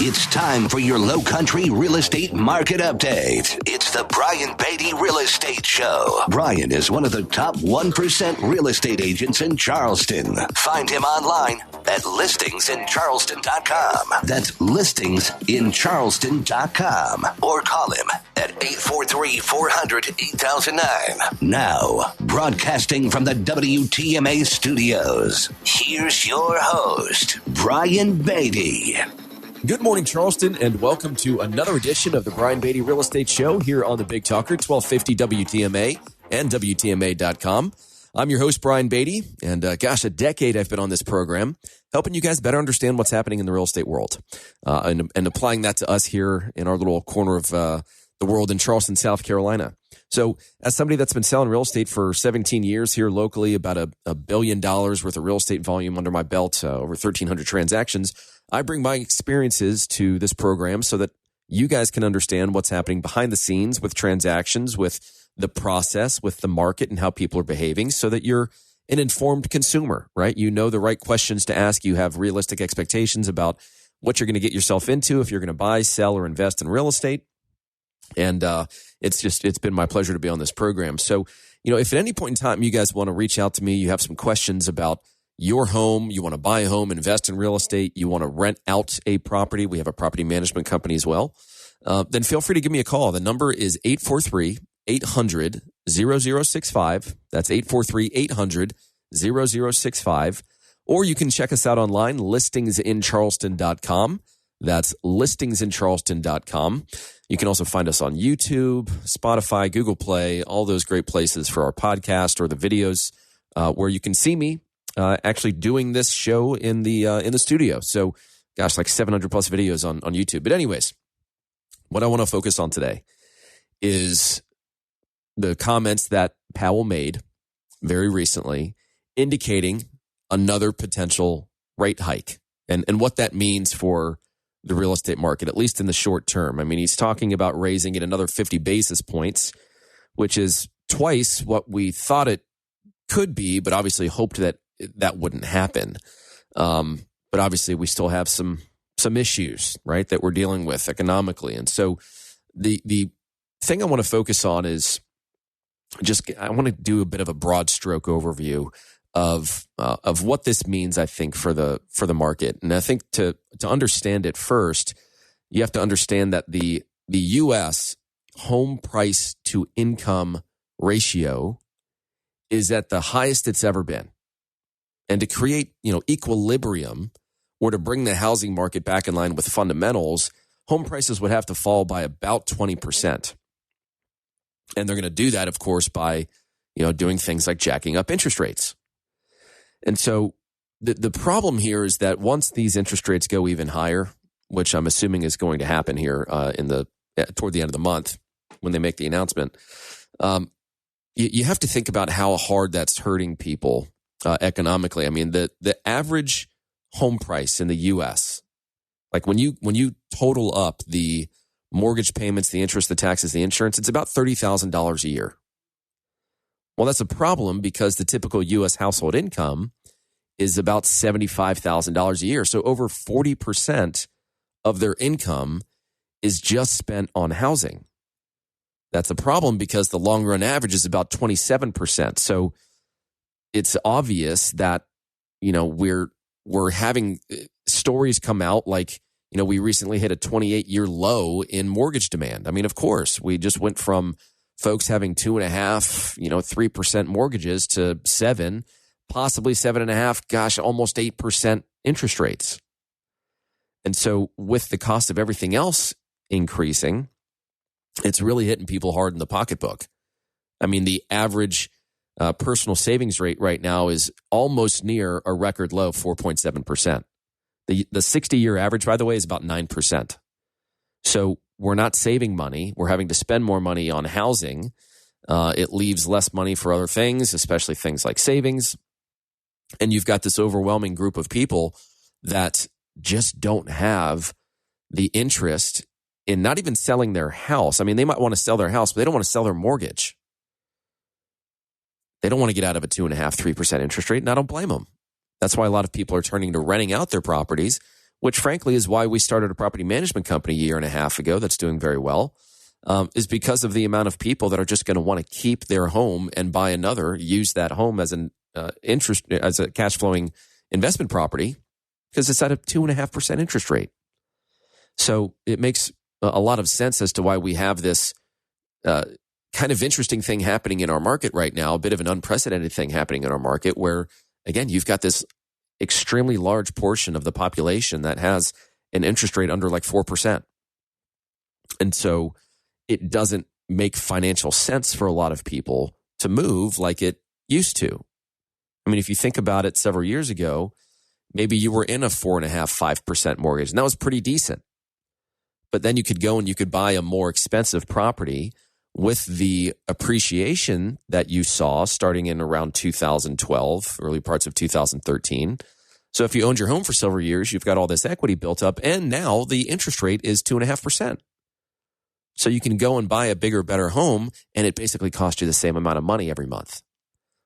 It's time for your Low Country Real Estate Market Update. It's the Brian Beatty Real Estate Show. Brian is one of the top 1% real estate agents in Charleston. Find him online at listingsincharleston.com. That's listingsincharleston.com. Or call him at 843-400-8009. Now, broadcasting from the WTMA studios, here's your host, Brian Beatty. Good morning, Charleston, and welcome to another edition of the Brian Beatty Real Estate Show here on the Big Talker, 1250 WTMA and WTMA.com. I'm your host, Brian Beatty, and a decade I've been on this program, helping you guys better understand what's happening in the real estate world and applying that to us here in our little corner of the world in Charleston, South Carolina. So as somebody that's been selling real estate for 17 years here locally, about $1 billion worth of real estate volume under my belt, over 1,300 transactions, I bring my experiences to this program so that you guys can understand what's happening behind the scenes with transactions, with the process, with the market and how people are behaving so that you're an informed consumer, right? You know the right questions to ask. You have realistic expectations about what you're going to get yourself into if you're going to buy, sell, or invest in real estate. And it's been my pleasure to be on this program. So, if at any point in time you guys want to reach out to me, you have some questions about your home, you want to buy a home, invest in real estate, you want to rent out a property, we have a property management company as well, then feel free to give me a call. The number is 843-800-0065. That's 843-800-0065. Or you can check us out online, listingsincharleston.com. That's listingsincharleston.com. You can also find us on YouTube, Spotify, Google Play, all those great places for our podcast or the videos where you can see me actually doing this show in the studio. So, like 700 plus videos on YouTube. But anyways, what I want to focus on today is the comments that Powell made very recently indicating another potential rate hike and what that means for the real estate market, at least in the short term. I mean, he's talking about raising it another 50 basis points, which is twice what we thought it could be, but obviously hoped that wouldn't happen. But obviously we still have some issues, right, that we're dealing with economically. And so the thing I want to focus on is I want to do a bit of a broad stroke overview of what this means, I think, for the market. And I think to understand it first, you have to understand that the U.S. home price to income ratio is at the highest it's ever been. And to create, equilibrium or to bring the housing market back in line with fundamentals, home prices would have to fall by about 20%. And they're going to do that, of course, by, doing things like jacking up interest rates. And so the problem here is that once these interest rates go even higher, which I'm assuming is going to happen here toward the end of the month when they make the announcement, you have to think about how hard that's hurting people economically. I mean, the average home price in the U.S., like when you total up the mortgage payments, the interest, the taxes, the insurance, it's about $30,000 a year. Well, that's a problem because the typical U.S. household income is about $75,000 a year. So over 40% of their income is just spent on housing. That's a problem because the long run average is about 27%. So it's obvious that, we're having stories come out like, we recently hit a 28-year low in mortgage demand. I mean, of course, we just went from folks having 2.5%, 3% mortgages to 7%, possibly 7.5%, almost 8% interest rates. And so with the cost of everything else increasing, it's really hitting people hard in the pocketbook. I mean, the average personal savings rate right now is almost near a record low, 4.7%. The 60-year average, by the way, is about 9%. So we're not saving money. We're having to spend more money on housing. It leaves less money for other things, especially things like savings. And you've got this overwhelming group of people that just don't have the interest in not even selling their house. I mean, they might want to sell their house, but they don't want to sell their mortgage. They don't want to get out of a 2.5%, 3% interest rate, and I don't blame them. That's why a lot of people are turning to renting out their properties, which frankly is why we started a property management company a year and a half ago that's doing very well, is because of the amount of people that are just going to want to keep their home and buy another, use that home as an as a cash flowing investment property because it's at a 2.5% interest rate. So it makes a lot of sense as to why we have this kind of interesting thing happening in our market right now, a bit of an unprecedented thing happening in our market where, again, you've got this extremely large portion of the population that has an interest rate under like 4%. And so it doesn't make financial sense for a lot of people to move like it used to. I mean, if you think about it several years ago, maybe you were in a 4.5%, 5% mortgage, and that was pretty decent. But then you could go and you could buy a more expensive property with the appreciation that you saw starting in around 2012, early parts of 2013. So if you owned your home for several years, you've got all this equity built up, and now the interest rate is 2.5%. So you can go and buy a bigger, better home, and it basically costs you the same amount of money every month.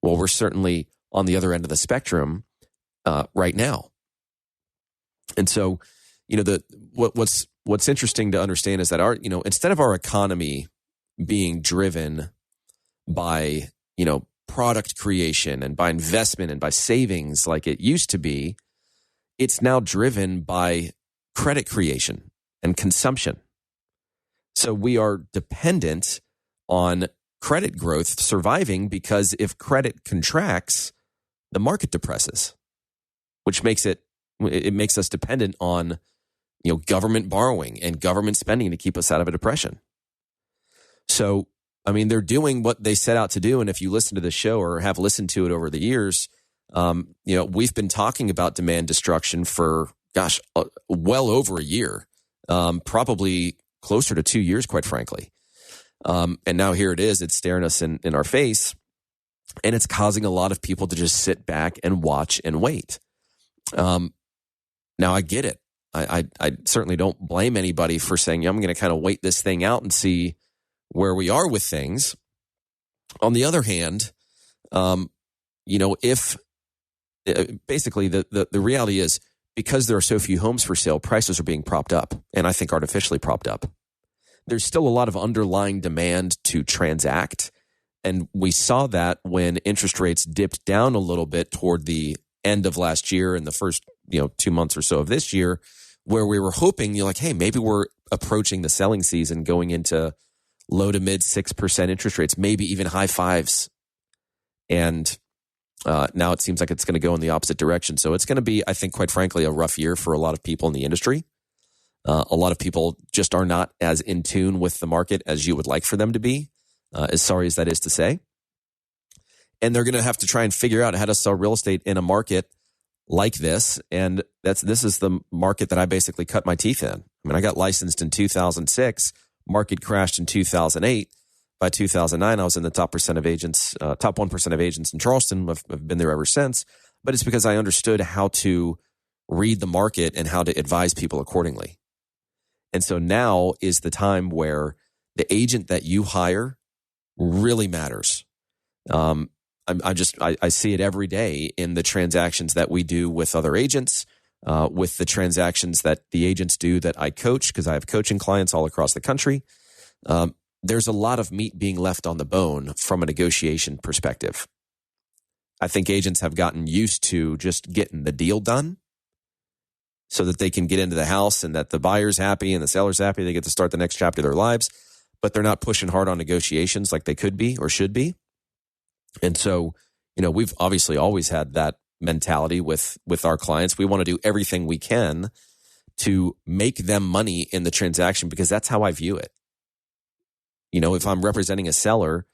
Well, we're certainly on the other end of the spectrum right now. And so, what's interesting to understand is that instead of our economy being driven by, product creation and by investment and by savings like it used to be, it's now driven by credit creation and consumption. So we are dependent on credit growth surviving because if credit contracts, the market depresses, which makes it makes us dependent on government borrowing and government spending to keep us out of a depression. So, I mean, they're doing what they set out to do. And if you listen to the show or have listened to it over the years, we've been talking about demand destruction for, well over a year, probably closer to 2 years, quite frankly. And now here it is. It's staring us in our face. And it's causing a lot of people to just sit back and watch and wait. Now, I get it. I certainly don't blame anybody for saying, I'm going to kind of wait this thing out and see where we are with things. On the other hand, if basically the reality is because there are so few homes for sale, prices are being propped up, and I think artificially propped up. There's still a lot of underlying demand to transact, and we saw that when interest rates dipped down a little bit toward the end of last year and the first 2 months or so of this year, where we were hoping, hey, maybe we're approaching the selling season, going into low to mid 6% interest rates, maybe even high fives. And now it seems like it's going to go in the opposite direction. So it's going to be, I think, quite frankly, a rough year for a lot of people in the industry. A lot of people just are not as in tune with the market as you would like for them to be, as sorry as that is to say. And they're going to have to try and figure out how to sell real estate in a market like this. And this is the market that I basically cut my teeth in. I mean, I got licensed in 2006. Market crashed in 2008. By 2009, I was in the top 1% of agents in Charleston. I've been there ever since. But it's because I understood how to read the market and how to advise people accordingly. And so now is the time where the agent that you hire really matters. I see it every day in the transactions that we do with other agents, with the transactions that the agents do that I coach, because I have coaching clients all across the country. There's a lot of meat being left on the bone from a negotiation perspective. I think agents have gotten used to just getting the deal done so that they can get into the house and that the buyer's happy and the seller's happy. They get to start the next chapter of their lives, but they're not pushing hard on negotiations like they could be or should be. And so, we've obviously always had that mentality with our clients. We want to do everything we can to make them money in the transaction because that's how I view it. If I'm representing a seller,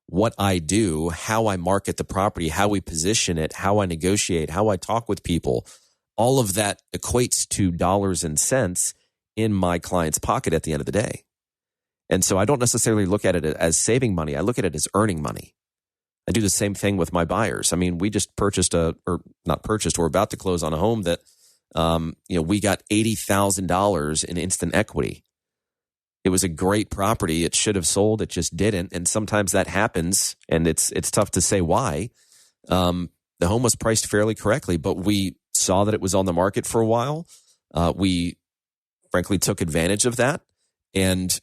what I do, how I market the property, how we position it, how I negotiate, how I talk with people, all of that equates to dollars and cents in my client's pocket at the end of the day. And so I don't necessarily look at it as saving money. I look at it as earning money. I do the same thing with my buyers. I mean, we just we're about to close on a home that, we got $80,000 in instant equity. It was a great property. It should have sold. It just didn't. And sometimes that happens, and it's tough to say why. The home was priced fairly correctly, but we saw that it was on the market for a while. We frankly took advantage of that and,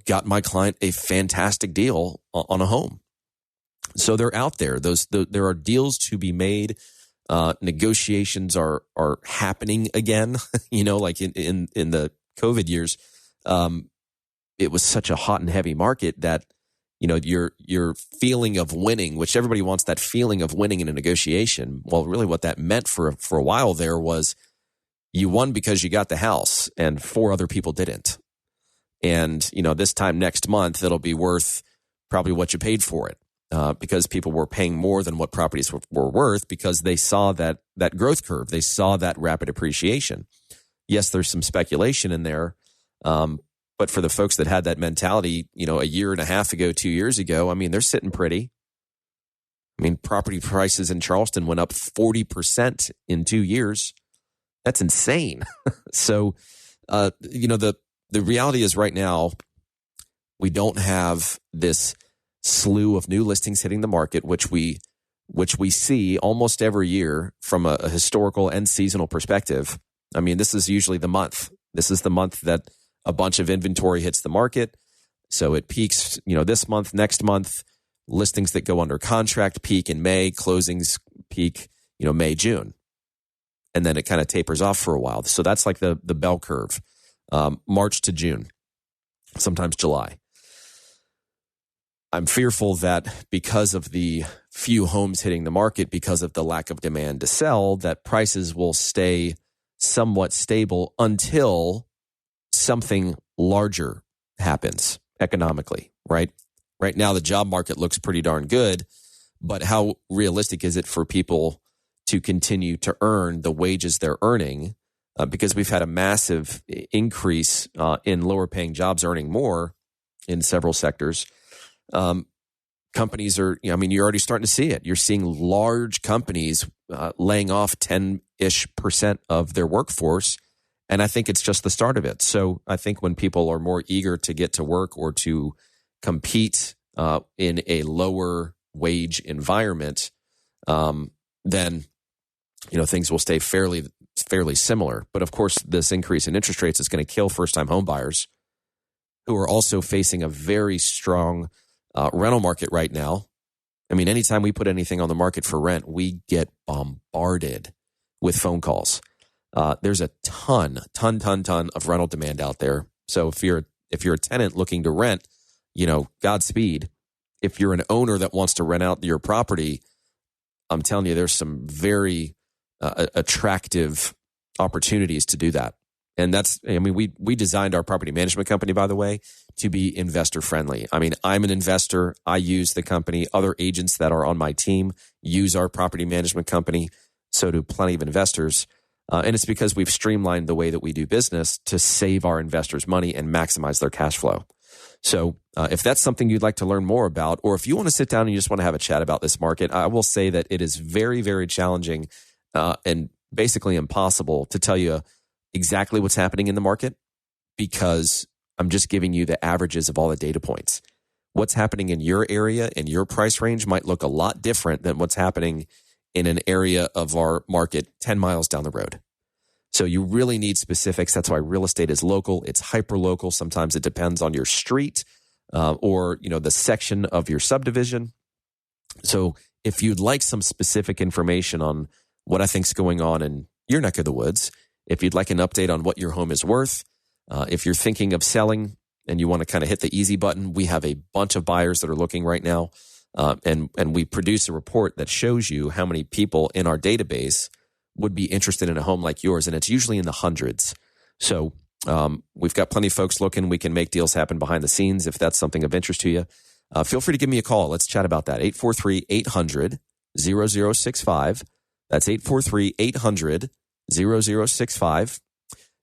got my client a fantastic deal on a home. So they're out there. There are deals to be made. Negotiations are happening again. Like in the COVID years, it was such a hot and heavy market that your feeling of winning, which everybody wants that feeling of winning in a negotiation. Well, really, what that meant for a while there was you won because you got the house, and 4 other people didn't. And this time next month, it'll be worth probably what you paid for it. Because people were paying more than what properties were worth because they saw that growth curve. They saw that rapid appreciation. Yes, there's some speculation in there. But for the folks that had that mentality, a year and a half ago, 2 years ago, they're sitting pretty. Property prices in Charleston went up 40% in 2 years. That's insane. So, the reality is right now, we don't have this slew of new listings hitting the market, which we see almost every year from a historical and seasonal perspective. This is usually the month. This is the month that a bunch of inventory hits the market. So it peaks, this month, next month. Listings that go under contract peak in May, closings peak, May, June. And then it kind of tapers off for a while. So that's like the bell curve, March to June, sometimes July. I'm fearful that because of the few homes hitting the market, because of the lack of demand to sell, that prices will stay somewhat stable until something larger happens economically, right? Right now, the job market looks pretty darn good, but how realistic is it for people to continue to earn the wages they're earning? Because we've had a massive increase in lower paying jobs earning more in several sectors. Companies are, you're already starting to see it. You're seeing large companies laying off 10-ish% of their workforce. And I think it's just the start of it. So I think when people are more eager to get to work or to compete in a lower wage environment, then, things will stay fairly similar. But of course, this increase in interest rates is going to kill first-time home buyers who are also facing a very strong rental market right now. Anytime we put anything on the market for rent, we get bombarded with phone calls. There's a ton of rental demand out there. So if you're a tenant looking to rent, Godspeed. If you're an owner that wants to rent out your property, I'm telling you, there's some very attractive opportunities to do that. And that's, we designed our property management company, by the way, to be investor friendly. I'm an investor. I use the company. Other agents that are on my team use our property management company. So do plenty of investors. And it's because we've streamlined the way that we do business to save our investors money and maximize their cash flow. So if that's something you'd like to learn more about, or if you want to sit down and you just want to have a chat about this market, I will say that it is very, very challenging and basically impossible to tell you exactly what's happening in the market, because I'm just giving you the averages of all the data points. What's happening in your area and your price range might look a lot different than what's happening in an area of our market 10 miles down the road. So you really need specifics. That's why real estate is local. It's hyper local. Sometimes it depends on your street or the section of your subdivision. So if you'd like some specific information on what I think's going on in your neck of the woods, if you'd like an update on what your home is worth, if you're thinking of selling and you want to kind of hit the easy button, we have a bunch of buyers that are looking right now. And we produce a report that shows you how many people in our database would be interested in a home like yours. And it's usually in the hundreds. So we've got plenty of folks looking. We can make deals happen behind the scenes if that's something of interest to you. Feel free to give me a call. Let's chat about that. 843-800-0065. That's 843-800-0065.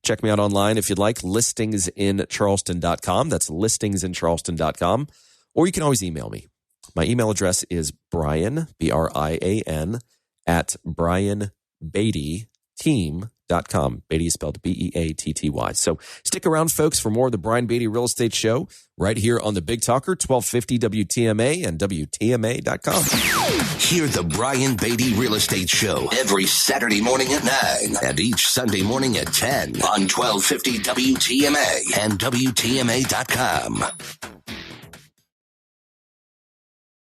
Check me out online if you'd like, listingsincharleston.com. That's listingsincharleston.com. Or you can always email me. My email address is Brian, Brian, at brianbeatty.com. Beatty.com. Beatty is spelled Beatty. So stick around, folks, for more of the Brian Beatty Real Estate Show right here on the Big Talker, 1250 WTMA and WTMA.com. Hear the Brian Beatty Real Estate Show every Saturday morning at 9 and each Sunday morning at 10 on 1250 WTMA and WTMA.com.